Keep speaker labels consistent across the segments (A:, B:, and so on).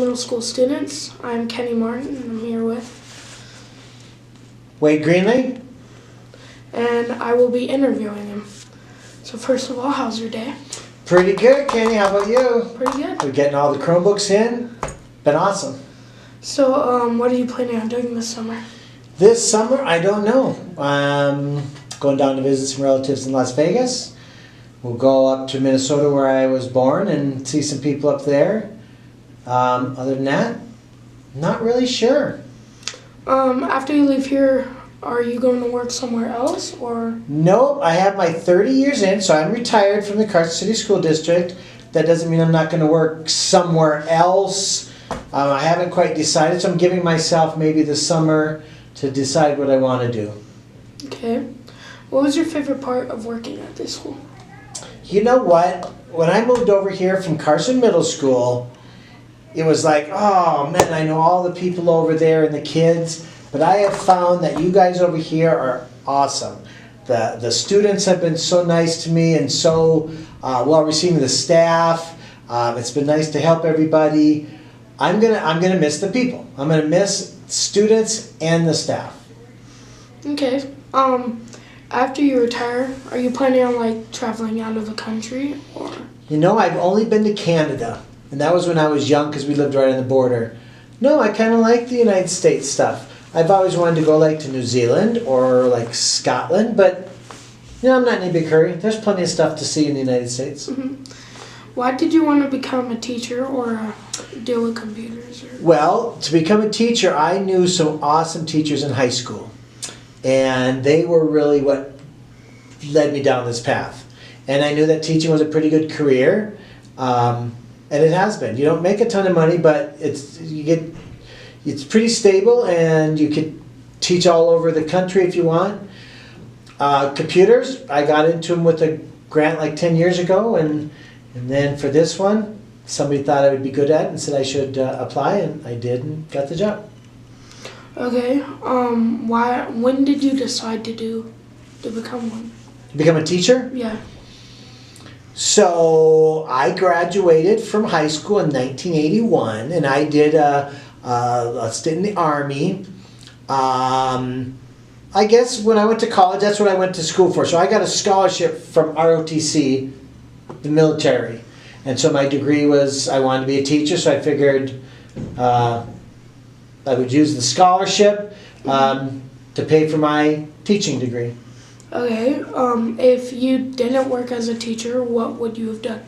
A: middle school students. I'm Kenny Martin, and I'm here with...
B: Wade Greenlee.
A: And I will be interviewing him. So first of all, how's your day?
B: Pretty good, Kenny. How about you?
A: Pretty good.
B: We're getting all the Chromebooks in. Been awesome.
A: So what are you planning on doing this summer?
B: This summer, I don't know. Going down to visit some relatives in Las Vegas. We'll go up to Minnesota where I was born and see some people up there. Other than that, not really sure.
A: After you leave here, are you going to work somewhere else, or?
B: Nope, I have my 30 years in, so I'm retired from the Carson City School District. That doesn't mean I'm not going to work somewhere else. I haven't quite decided, so I'm giving myself maybe the summer to decide what I want to do.
A: Okay. What was your favorite part of working at this school?
B: You know what? When I moved over here from Carson Middle School, it was like, oh man, I know all the people over there and the kids, but I have found that you guys over here are awesome. The students have been so nice to me and so well receiving, the staff. It's been nice to help everybody. I'm gonna miss the people. I'm gonna miss students and the staff.
A: Okay. After you retire, are you planning on like traveling out of the country, or?
B: You know, I've only been to Canada, and that was when I was young because we lived right on the border. No, I kind of like the United States stuff. I've always wanted to go like to New Zealand or like Scotland, but you know, I'm not in a big hurry. There's plenty of stuff to see in the United States.
A: Mm-hmm. Why did you want to become a teacher or deal with computers? Or?
B: Well, to become a teacher, I knew some awesome teachers in high school. And they were really what led me down this path. And I knew that teaching was a pretty good career. And it has been. You don't make a ton of money, but it's pretty stable, and you could teach all over the country if you want. Computers, I got into them with a grant like 10 years ago, and then for this one, somebody thought I would be good at it and said I should apply, and I did and got the job.
A: Okay. When did you decide to become one?
B: Become a teacher?
A: Yeah.
B: So I graduated from high school in 1981, and I did a stint in the Army. I guess when I went to college, that's what I went to school for. So I got a scholarship from ROTC, the military. And so my degree was, I wanted to be a teacher, so I figured I would use the scholarship to pay for my teaching degree.
A: Okay. If you didn't work as a teacher, what would you have done?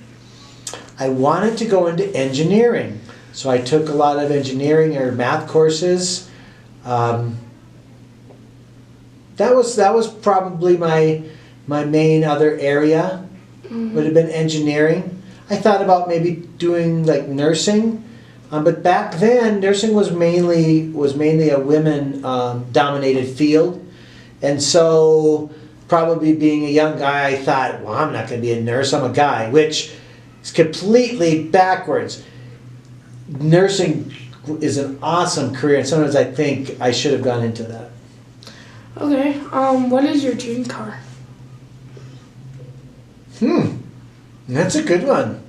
B: I wanted to go into engineering. So I took a lot of engineering or math courses. That was probably my main other area. Mm-hmm. Would have been engineering. I thought about maybe doing like nursing. But back then, nursing was mainly a women dominated field, and so probably being a young guy, I thought, well, I'm not going to be a nurse. I'm a guy, which is completely backwards. Nursing is an awesome career, and sometimes I think I should have gone into that.
A: Okay. What is your dream car?
B: That's a good one.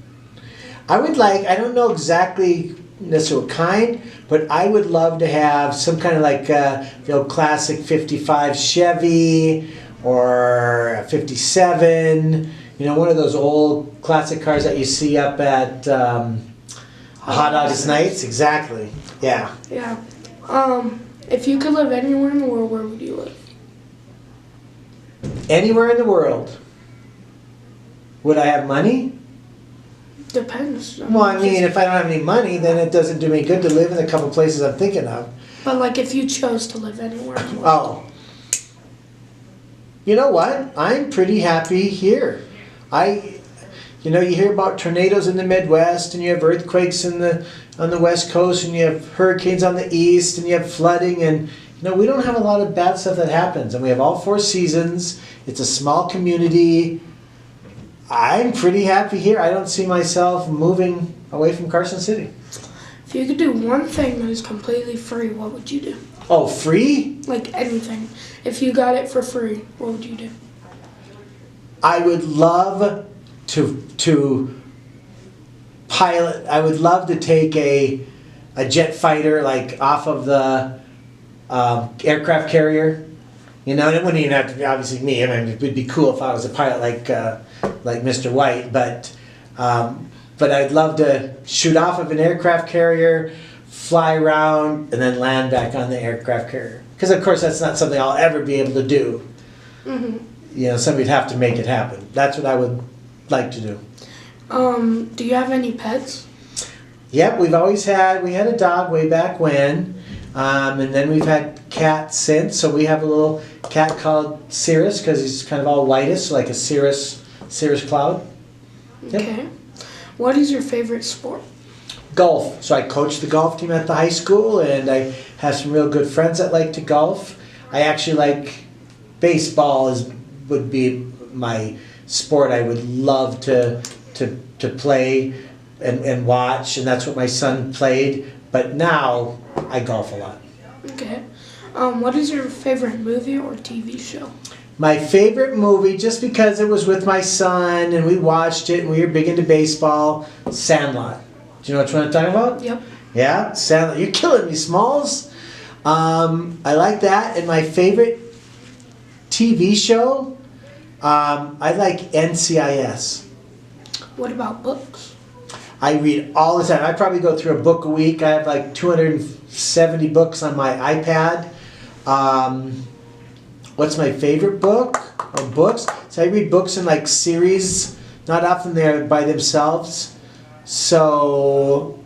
B: I don't know exactly necessarily what kind, but I would love to have some kind of like the old classic 55 Chevy or a 57, you know, one of those old classic cars that you see up at Hot August Nights. Exactly. Yeah.
A: Yeah. If you could live anywhere in the world, where would you live?
B: Anywhere in the world. Would I have money?
A: Depends.
B: Well, I mean, if I don't have any money, then it doesn't do me good to live in a couple places I'm thinking of.
A: But like if you chose to live anywhere.
B: Oh. You know what? I'm pretty happy here. You hear about tornadoes in the Midwest, and you have earthquakes on the West Coast, and you have hurricanes on the East, and you have flooding, and we don't have a lot of bad stuff that happens. And we have all 4 seasons. It's a small community. I'm pretty happy here. I don't see myself moving away from Carson City.
A: If you could do one thing that is completely free, what would you do?
B: Oh, free?
A: Like anything. If you got it for free, what would you do?
B: I would love to pilot. I would love to take a a jet fighter like off of the aircraft carrier. You know, and it wouldn't even have to be obviously me. I mean, it would be cool if I was a pilot like Mr. White, but I'd love to shoot off of an aircraft carrier, fly around, and then land back on the aircraft carrier. Because of course that's not something I'll ever be able to do.
A: Mm-hmm.
B: You know, somebody'd have to make it happen. That's what I would like to do.
A: Do you have any pets?
B: Yep, we had a dog way back when, and then we've had cats since. So we have a little cat called Cirrus because he's kind of all whitish, like a cirrus cloud. Yep.
A: Okay. What is your favorite sport?
B: Golf. So I coach the golf team at the high school, and I have some real good friends that like to golf. I actually like baseball would be my sport. I would love to play and watch, and that's what my son played. But now I golf a lot.
A: Okay. What is your favorite movie or TV show?
B: My favorite movie, just because it was with my son and we watched it and we were big into baseball, Sandlot. Do you know which one I'm talking about?
A: Yep.
B: Yeah, Sandlot. You're killing me, Smalls. I like that. And my favorite TV show, I like NCIS.
A: What about books?
B: I read all the time. I probably go through a book a week. I have like 270 books on my iPad. What's my favorite book or books? So I read books in like series. Not often they're by themselves. So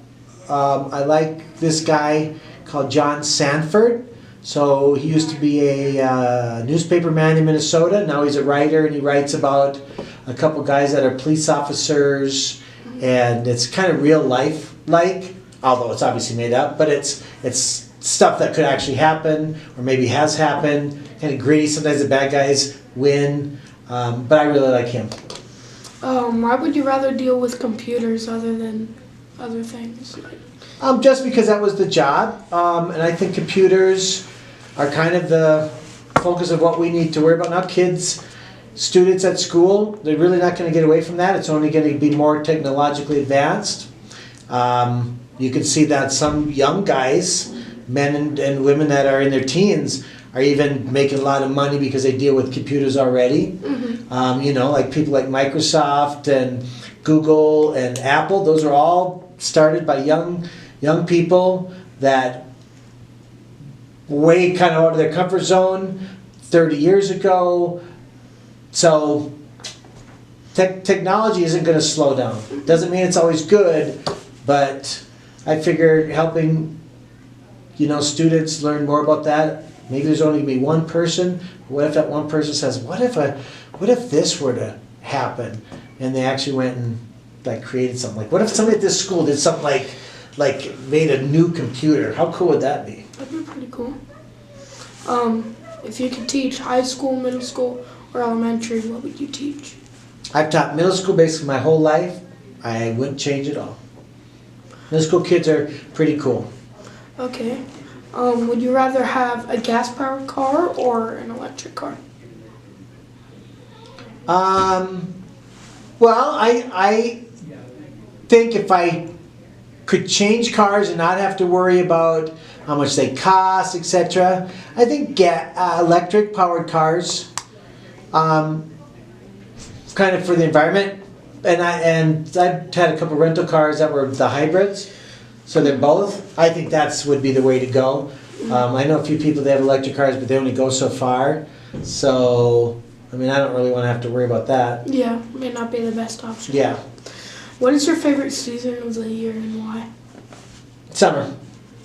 B: I like this guy called John Sanford. So he used to be a newspaper man in Minnesota. Now he's a writer, and he writes about a couple guys that are police officers, and it's kind of real life like, although it's obviously made up, but it's stuff that could actually happen or maybe has happened. Kind of gritty. Sometimes the bad guys win, but I really like him.
A: Why would you rather deal with computers other than other things?
B: Just because that was the job, and I think computers are kind of the focus of what we need to worry about now. Kids, students at school, they're really not going to get away from that. It's only going to be more technologically advanced. You can see that some young guys, men and women that are in their teens, are even making a lot of money because they deal with computers already. Mm-hmm. You know, like people like Microsoft and Google and Apple. Those are all started by young people that way kind of out of their comfort zone 30 years ago. So technology isn't going to slow down. Doesn't mean it's always good, but I figure helping students learn more about that. Maybe there's only going to be one person. What if that one person says, what if this were to happen? And they actually went and like created something. Like, what if somebody at this school did something like made a new computer? How cool would that be?
A: That'd be pretty cool. If you could teach high school, middle school, or elementary, what would you teach?
B: I've taught middle school basically my whole life. I wouldn't change it all. Middle school kids are pretty cool.
A: Okay. Would you rather have a gas-powered car or an electric car?
B: Well, I think if I could change cars and not have to worry about how much they cost, etc., I think electric-powered cars, kind of for the environment. And I've had a couple rental cars that were the hybrids. So they're both. I think that's would be the way to go. I know a few people that have electric cars, but they only go so far. So, I mean, I don't really want to have to worry about that.
A: Yeah, may not be the best option.
B: Yeah.
A: What is your favorite season of the year and why?
B: Summer.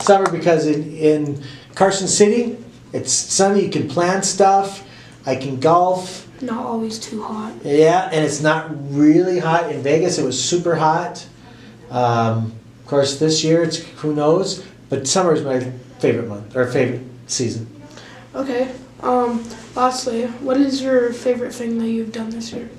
B: Summer because in Carson City, it's sunny. You can plant stuff. I can golf.
A: Not always too hot.
B: Yeah, and it's not really hot. In Vegas, it was super hot. Of course, this year, it's who knows, but summer is my favorite month, or favorite season.
A: Okay. Lastly, what is your favorite thing that you've done this year?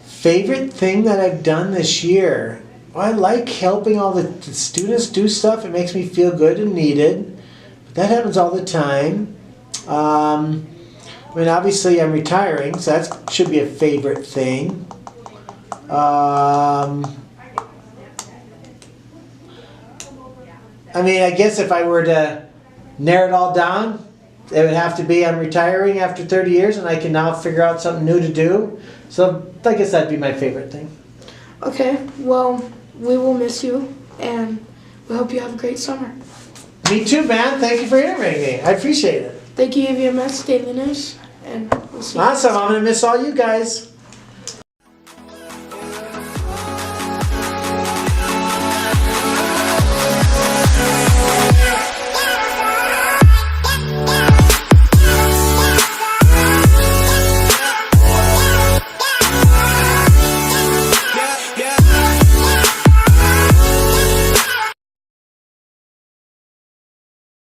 B: Favorite thing that I've done this year? Well, I like helping all the students do stuff. It makes me feel good and needed. But that happens all the time. I mean, obviously, I'm retiring, so that should be a favorite thing. I mean, I guess if I were to narrow it all down, it would have to be I'm retiring after 30 years and I can now figure out something new to do. So I guess that'd be my favorite thing.
A: Okay, well, we will miss you, and we hope you have a great summer.
B: Me too, man. Thank you for interviewing me. I appreciate it.
A: Thank you, EVMS Daily News, and we'll see you.
B: Awesome. I'm going to miss all you guys.